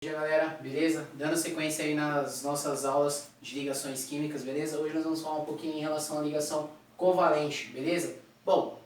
Bom dia, galera, beleza? Dando sequência aí nas nossas aulas de ligações químicas, beleza? Hoje nós vamos falar um pouquinho em relação à ligação covalente, beleza? Bom,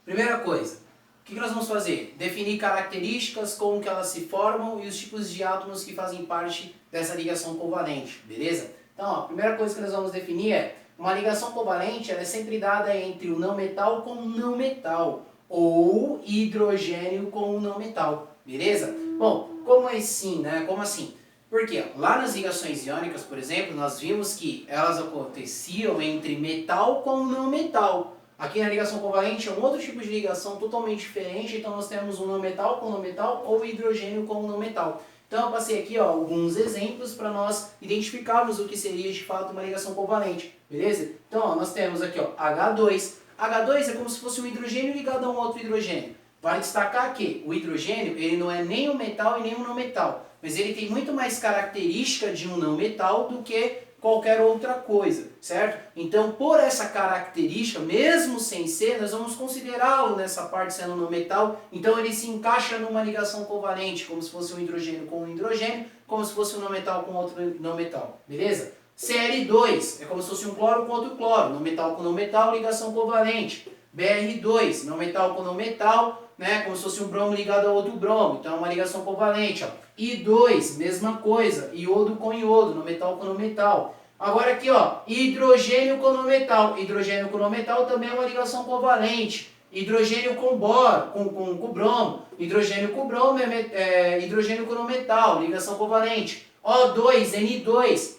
primeira coisa, o que nós vamos fazer? Definir características, como que elas se formam e os tipos de átomos que fazem parte dessa ligação covalente, beleza? Então, ó, a primeira coisa que nós vamos definir é uma ligação covalente, ela é sempre dada entre o não metal com o não metal, ou hidrogênio com o não metal, beleza? Bom, como assim, né? Como assim? Porque lá nas ligações iônicas, por exemplo, nós vimos que elas aconteciam entre metal com não metal. Aqui na ligação covalente é um outro tipo de ligação totalmente diferente, então nós temos um não metal com não metal ou hidrogênio com não metal. Então eu passei aqui alguns exemplos para nós identificarmos o que seria de fato uma ligação covalente, beleza? Então nós temos aqui H2. H2 é como se fosse um hidrogênio ligado a um outro hidrogênio. Vale destacar que o hidrogênio ele não é nem um metal e nem um não metal, mas ele tem muito mais característica de um não metal do que qualquer outra coisa, certo? Então, por essa característica, mesmo sem ser, nós vamos considerá-lo nessa parte sendo um não metal, então ele se encaixa numa ligação covalente, como se fosse um hidrogênio com um hidrogênio, como se fosse um não metal com outro não metal, beleza? Cl2 é como se fosse um cloro com outro cloro, não metal com não metal, ligação covalente. Br2, não metal com não metal, né, como se fosse um bromo ligado a outro bromo, então é uma ligação covalente. I2, mesma coisa, iodo com iodo, não metal com não metal. Agora aqui, hidrogênio com não metal. Hidrogênio com não metal também é uma ligação covalente. Hidrogênio com boro, com bromo. Hidrogênio com bromo é hidrogênio com não metal, ligação covalente. O2, N2,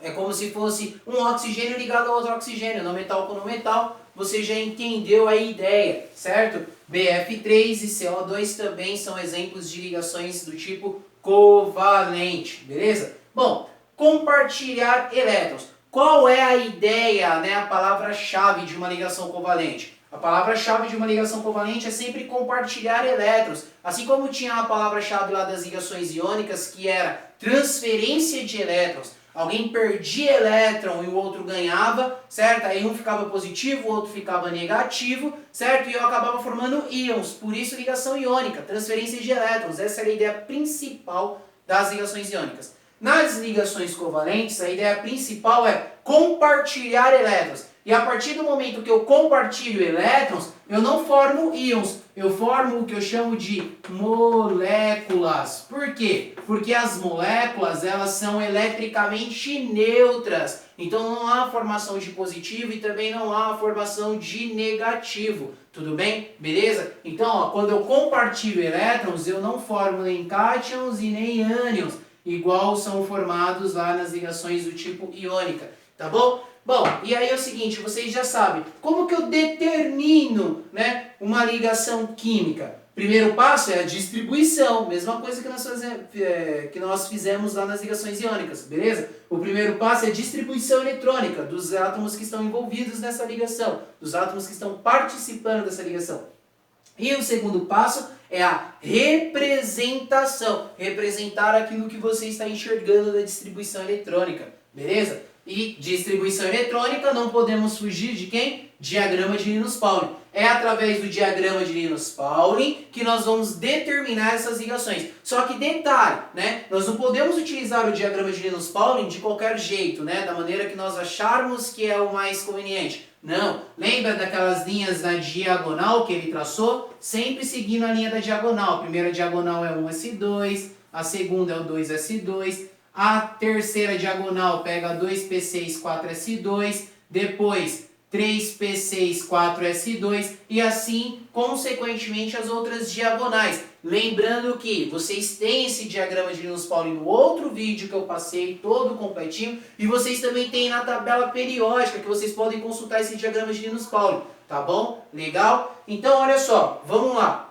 é como se fosse um oxigênio ligado a outro oxigênio, não metal com não metal. Você já entendeu a ideia, certo? BF3 e CO2 também são exemplos de ligações do tipo covalente, beleza? Bom, compartilhar elétrons. Qual é a ideia, né, a palavra-chave de uma ligação covalente? A palavra-chave de uma ligação covalente é sempre compartilhar elétrons. Assim como tinha a palavra-chave lá das ligações iônicas, que era transferência de elétrons. Alguém perdia elétron e o outro ganhava, certo? Aí um ficava positivo, o outro ficava negativo, certo? E eu acabava formando íons, por isso ligação iônica, transferência de elétrons. Essa era a ideia principal das ligações iônicas. Nas ligações covalentes, a ideia principal é compartilhar elétrons. E a partir do momento que eu compartilho elétrons, eu não formo íons, eu formo o que eu chamo de moléculas. Por quê? Porque as moléculas, elas são eletricamente neutras. Então não há formação de positivo e também não há formação de negativo. Tudo bem? Beleza? Então, quando eu compartilho elétrons, eu não formo nem cátions e nem ânions, igual são formados lá nas ligações do tipo iônica. Tá bom? Bom, e aí é o seguinte, vocês já sabem, como que eu determino, né, uma ligação química? Primeiro passo é a distribuição, mesma coisa que nós fizemos lá nas ligações iônicas, beleza? O primeiro passo é a distribuição eletrônica dos átomos que estão envolvidos nessa ligação, dos átomos que estão participando dessa ligação. E o segundo passo é a representação, representar aquilo que você está enxergando da distribuição eletrônica, beleza? E distribuição eletrônica, não podemos fugir de quem? Diagrama de Linus-Pauling. É através do diagrama de Linus-Pauling que nós vamos determinar essas ligações. Só que detalhe, né? Nós não podemos utilizar o diagrama de Linus-Pauling de qualquer jeito, né? Da maneira que nós acharmos que é o mais conveniente. Não. Lembra daquelas linhas na diagonal que ele traçou? Sempre seguindo a linha da diagonal. A primeira diagonal é 1s2, a segunda é o 2s2. A terceira diagonal pega 2p6, 4s2, depois 3p6, 4s2 e assim, consequentemente, as outras diagonais. Lembrando que vocês têm esse diagrama de Linus-Pauling no outro vídeo que eu passei, todo completinho, e vocês também têm na tabela periódica, que vocês podem consultar esse diagrama de Linus-Pauling, tá bom? Legal? Então, olha só, vamos lá.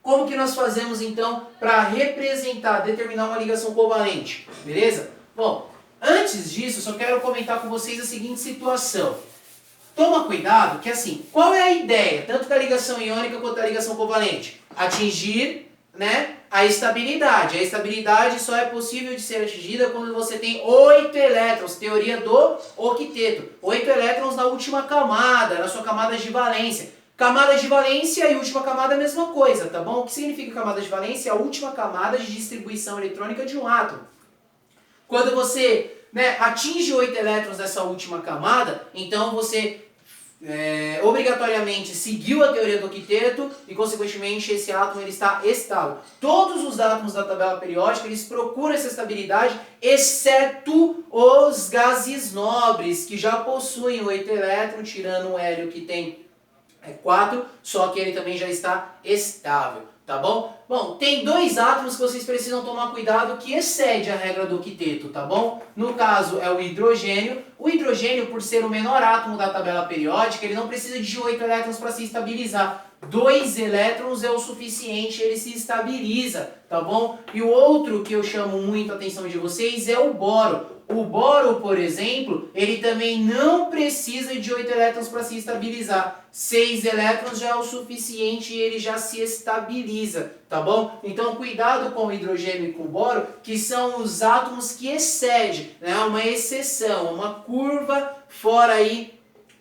Como que nós fazemos então para representar, determinar uma ligação covalente? Beleza? Bom, antes disso, eu só quero comentar com vocês a seguinte situação. Toma cuidado que assim, qual é a ideia, tanto da ligação iônica quanto da ligação covalente? Atingir, né, a estabilidade. A estabilidade só é possível de ser atingida quando você tem 8 elétrons, teoria do octeto. 8 elétrons na última camada, na sua camada de valência. Camada de valência e última camada é a mesma coisa, tá bom? O que significa camada de valência? É a última camada de distribuição eletrônica de um átomo. Quando você, né, atinge 8 elétrons nessa última camada, então você obrigatoriamente seguiu a teoria do octeto e, consequentemente, esse átomo ele está estável. Todos os átomos da tabela periódica eles procuram essa estabilidade, exceto os gases nobres, que já possuem 8 elétrons, tirando o hélio que tem 4, só que ele também já está estável, tá bom? Bom, tem dois átomos que vocês precisam tomar cuidado que excede a regra do octeto, tá bom? No caso é o hidrogênio. O hidrogênio, por ser o menor átomo da tabela periódica, ele não precisa de 8 elétrons para se estabilizar. 2 elétrons é o suficiente, ele se estabiliza, tá bom? E o outro que eu chamo muito a atenção de vocês é o boro. O boro, por exemplo, ele também não precisa de 8 elétrons para se estabilizar. 6 elétrons já é o suficiente e ele já se estabiliza, tá bom? Então cuidado com o hidrogênio e com o boro, que são os átomos que excedem, né? Uma exceção, uma curva fora aí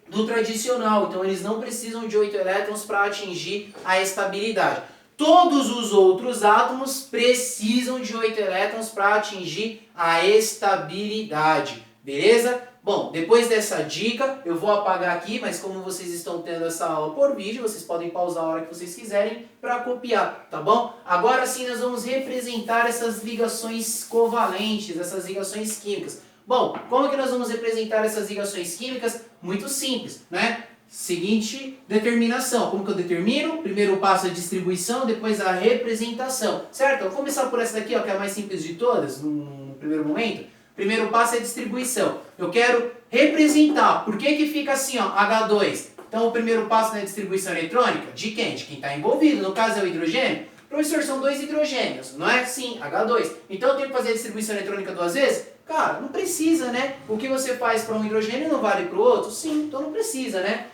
do tradicional. Então eles não precisam de 8 elétrons para atingir a estabilidade. Todos os outros átomos precisam de 8 elétrons para atingir a estabilidade, beleza? Bom, depois dessa dica, eu vou apagar aqui, mas como vocês estão tendo essa aula por vídeo, vocês podem pausar a hora que vocês quiserem para copiar, tá bom? Agora sim nós vamos representar essas ligações covalentes, essas ligações químicas. Bom, como que nós vamos representar essas ligações químicas? Muito simples, né? Seguinte determinação. Como que eu determino? Primeiro passo a distribuição, depois a representação. Certo? Eu vou começar por essa daqui, ó, que é a mais simples de todas, no primeiro momento. Primeiro passo é a distribuição. Eu quero representar. Por que que fica assim, ó, H2? Então o primeiro passo na distribuição eletrônica, de quem? De quem está envolvido. No caso é o hidrogênio. Professor, são 2 hidrogênios, não é? Sim, H2. Então eu tenho que fazer a distribuição eletrônica 2 vezes? Cara, não precisa, né? O que você faz para um hidrogênio não vale para o outro? Sim, então não precisa, né?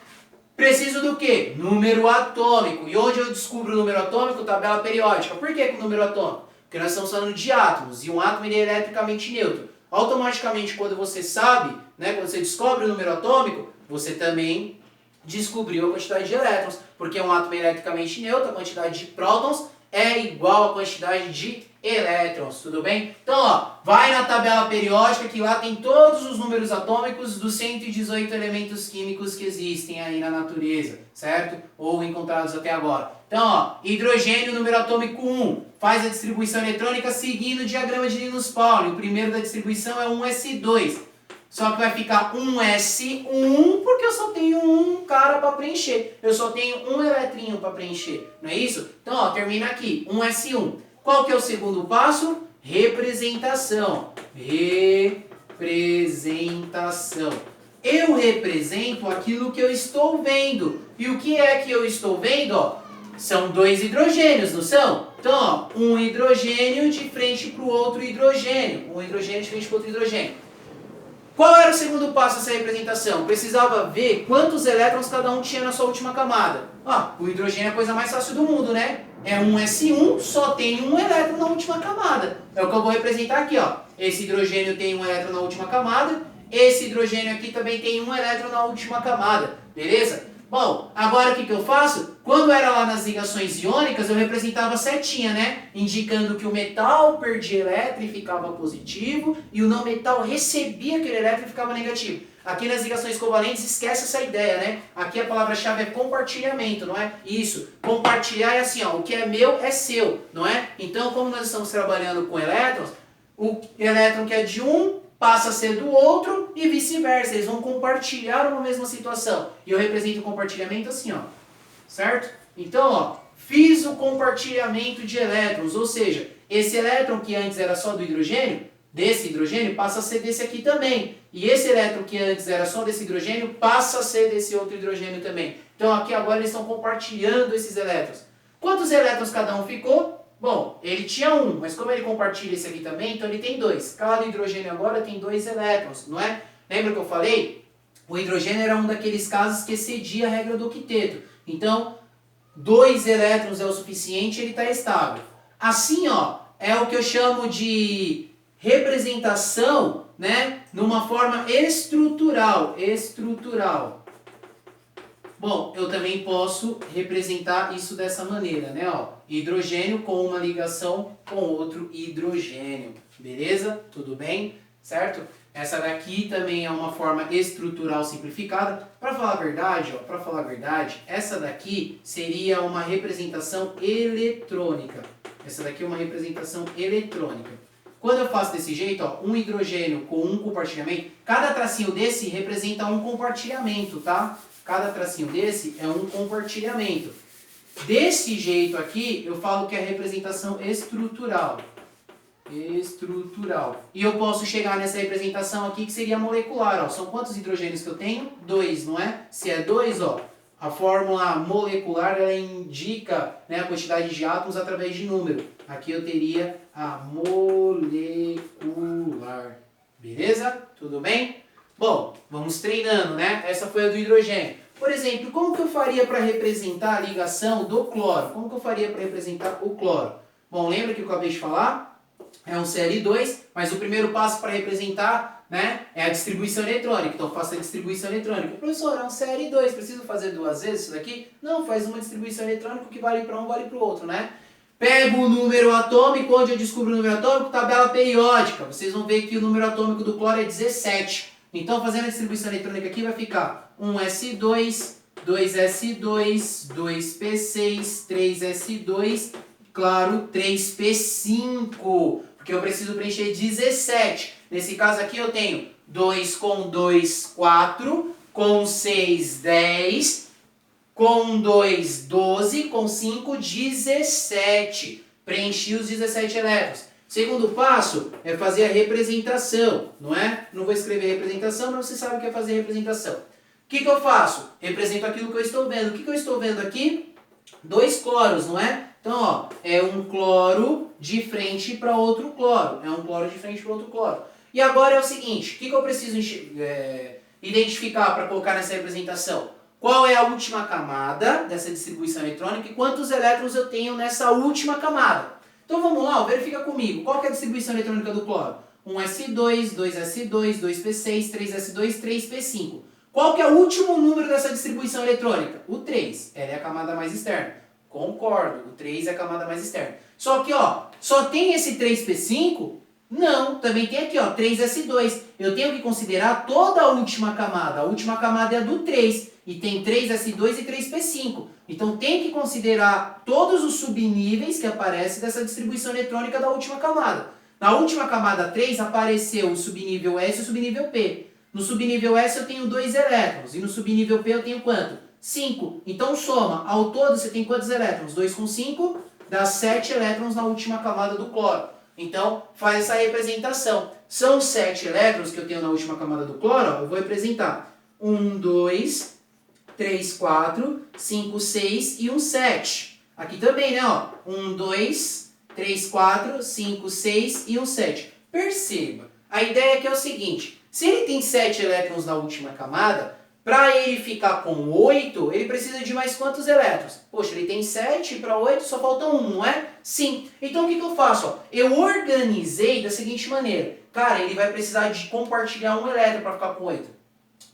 Preciso do quê? Número atômico. E onde eu descubro o número atômico? Tabela periódica. Por que com o número atômico? Porque nós estamos falando de átomos, e um átomo ele é eletricamente neutro. Automaticamente, quando você sabe, né, quando você descobre o número atômico, você também descobriu a quantidade de elétrons, porque um átomo é eletricamente neutro, a quantidade de prótons é igual à quantidade de elétrons, tudo bem? Então, ó, vai na tabela periódica que lá tem todos os números atômicos dos 118 elementos químicos que existem aí na natureza, certo? Ou encontrados até agora. Então, ó, hidrogênio, número atômico 1, faz a distribuição eletrônica seguindo o diagrama de Linus Pauling. O primeiro da distribuição é 1s2. Só que vai ficar 1s1 porque eu só tenho um cara para preencher. Eu só tenho um eletrinho para preencher, não é isso? Então, ó, termina aqui, 1s1. Qual que é o segundo passo? Representação. Representação. Eu represento aquilo que eu estou vendo. E o que é que eu estou vendo? Ó, são 2 hidrogênios, não são? Então, ó, um hidrogênio de frente para o outro hidrogênio. Um hidrogênio de frente para o outro hidrogênio. Qual era o segundo passo dessa representação? Precisava ver quantos elétrons cada um tinha na sua última camada. Ah, o hidrogênio é a coisa mais fácil do mundo, né? É 1s1, só tem um elétron na última camada. É o que eu vou representar aqui, ó. Esse hidrogênio tem um elétron na última camada. Esse hidrogênio aqui também tem um elétron na última camada. Beleza? Bom, agora o que eu faço? Quando era lá nas ligações iônicas, eu representava setinha, né? Indicando que o metal perdia elétron e ficava positivo, e o não metal recebia aquele elétron e ficava negativo. Aqui nas ligações covalentes, esquece essa ideia, né? Aqui a palavra-chave é compartilhamento, não é? Isso. Compartilhar é assim, ó, o que é meu é seu, não é? Então, como nós estamos trabalhando com elétrons, o elétron que é de um passa a ser do outro e vice-versa. Eles vão compartilhar uma mesma situação. E eu represento o compartilhamento assim, ó. Certo? Então, ó, fiz o compartilhamento de elétrons, ou seja, esse elétron que antes era só do hidrogênio, desse hidrogênio, passa a ser desse aqui também. E esse elétron que antes era só desse hidrogênio, passa a ser desse outro hidrogênio também. Então aqui agora eles estão compartilhando esses elétrons. Quantos elétrons cada um ficou? Bom, ele tinha um, mas como ele compartilha esse aqui também, então ele tem 2. Cada hidrogênio agora tem 2 elétrons, não é? Lembra que eu falei? O hidrogênio era um daqueles casos que excedia a regra do octeto. Então, 2 elétrons é o suficiente e ele está estável. Assim, ó, é o que eu chamo de representação, né, numa forma estrutural. Bom, eu também posso representar isso dessa maneira, né? Ó, hidrogênio com uma ligação com outro hidrogênio. Beleza? Tudo bem? Certo? Essa daqui também é uma forma estrutural simplificada. Para falar a verdade, ó, para falar a verdade, essa daqui seria uma representação eletrônica. Essa daqui é uma representação eletrônica. Quando eu faço desse jeito, ó, um hidrogênio com um compartilhamento, cada tracinho desse representa um compartilhamento, tá? Cada tracinho desse é um compartilhamento. Desse jeito aqui, eu falo que é a representação estrutural. Estrutural. E eu posso chegar nessa representação aqui que seria molecular. Ó. São quantos hidrogênios que eu tenho? 2, não é? Se é 2, ó, a fórmula molecular ela indica, né, a quantidade de átomos através de número. Aqui eu teria a molecular. Beleza? Tudo bem? Bom, vamos treinando, né? Essa foi a do hidrogênio. Por exemplo, como que eu faria para representar a ligação do cloro? Como que eu faria para representar o cloro? Bom, lembra que eu acabei de falar? É um Cl2, mas o primeiro passo para representar, né, é a distribuição eletrônica. Então, faço a distribuição eletrônica. Professor, é um Cl2, preciso fazer 2 vezes isso daqui? Não, faz uma distribuição eletrônica que vale para um, vale para o outro, né? Pego o número atômico, onde eu descubro o número atômico, tabela periódica. Vocês vão ver que o número atômico do cloro é 17. Então, fazendo a distribuição eletrônica aqui, vai ficar 1s2, 2s2, 2p6, 3s2, claro, 3p5, porque eu preciso preencher 17. Nesse caso aqui eu tenho 2 com 2, 4, com 6, 10, com 2, 12, com 5, 17. Preenchi os 17 elétrons. Segundo passo é fazer a representação, não é? Não vou escrever representação, mas você sabe o que é fazer representação. O que eu faço? Represento aquilo que eu estou vendo. O que eu estou vendo aqui? 2 cloros, não é? Então, ó, é um cloro de frente para outro cloro. É um cloro de frente para outro cloro. E agora é o seguinte, o que eu preciso identificar para colocar nessa representação? Qual é a última camada dessa distribuição eletrônica e quantos elétrons eu tenho nessa última camada? Então vamos lá, verifica comigo. Qual que é a distribuição eletrônica do cloro? 1s2, 2s2, 2p6, 3s2, 3p5. Qual que é o último número dessa distribuição eletrônica? O 3. Ela é a camada mais externa. Concordo, o 3 é a camada mais externa. Só que, ó, só tem esse 3p5? Não, também tem aqui, ó, 3s2. Eu tenho que considerar toda a última camada. A última camada é a do 3. E tem 3s2 e 3p5. Então tem que considerar todos os subníveis que aparecem dessa distribuição eletrônica da última camada. Na última camada 3 apareceu o subnível S e o subnível P. No subnível S eu tenho 2 elétrons. E no subnível P eu tenho quanto? 5. Então soma. Ao todo você tem quantos elétrons? 2 com 5 dá 7 elétrons na última camada do cloro. Então faz essa representação. São 7 elétrons que eu tenho na última camada do cloro. Ó, eu vou representar 1, 2, 3, 4, 5, 6 e 1, 7. Aqui também, né? Ó, 1, 2, 3, 4, 5, 6 e 1, 7. Perceba. A ideia aqui é o seguinte. Se ele tem 7 elétrons na última camada, para ele ficar com 8, ele precisa de mais quantos elétrons? Poxa, ele tem 7 para 8, só falta 1, não é? Sim. Então o que eu faço? Ó, eu organizei da seguinte maneira. Cara, ele vai precisar de compartilhar um elétron para ficar com 8.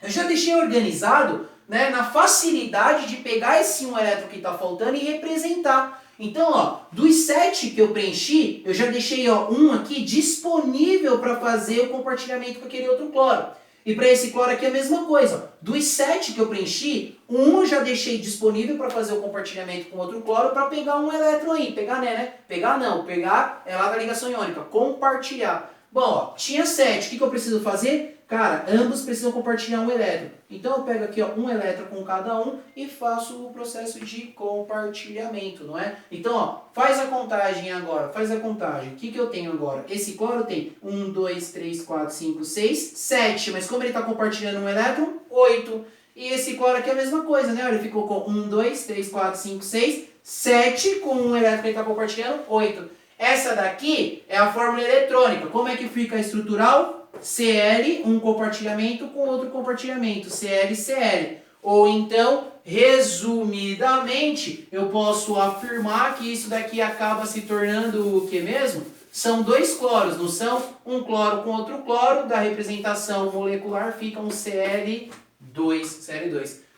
Eu já deixei organizado, né, na facilidade de pegar esse 1 elétron que está faltando e representar. Então, ó, dos 7 que eu preenchi, eu já deixei, ó, um aqui disponível para fazer o compartilhamento com aquele outro cloro. E para esse cloro aqui é a mesma coisa. Ó. Dos 7 que eu preenchi, um eu já deixei disponível para fazer o compartilhamento com outro cloro para pegar um elétron aí. Pegar, né? Pegar não. Pegar é lá da ligação iônica. Compartilhar. Bom, ó, tinha 7. O que eu preciso fazer? Cara, ambos precisam compartilhar um elétron. Então eu pego aqui, ó, um elétron com cada um e faço o processo de compartilhamento, não é? Então, ó, faz a contagem agora, faz a contagem. O que eu tenho agora? Esse cloro tem 1, 2, 3, 4, 5, 6, 7. Mas como ele está compartilhando um elétron, 8. E esse cloro aqui é a mesma coisa, né? Ele ficou com 1, 2, 3, 4, 5, 6, 7 com um elétron que ele está compartilhando, 8. Essa daqui é a fórmula eletrônica. Como é que fica a estrutural? Cl, um compartilhamento com outro compartilhamento, Cl, Cl. Ou então, resumidamente, eu posso afirmar que isso daqui acaba se tornando o que mesmo? São 2 cloros, não são? Um cloro com outro cloro, da representação molecular fica um Cl2.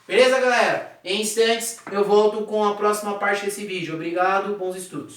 Beleza, galera? Em instantes eu volto com a próxima parte desse vídeo. Obrigado, bons estudos.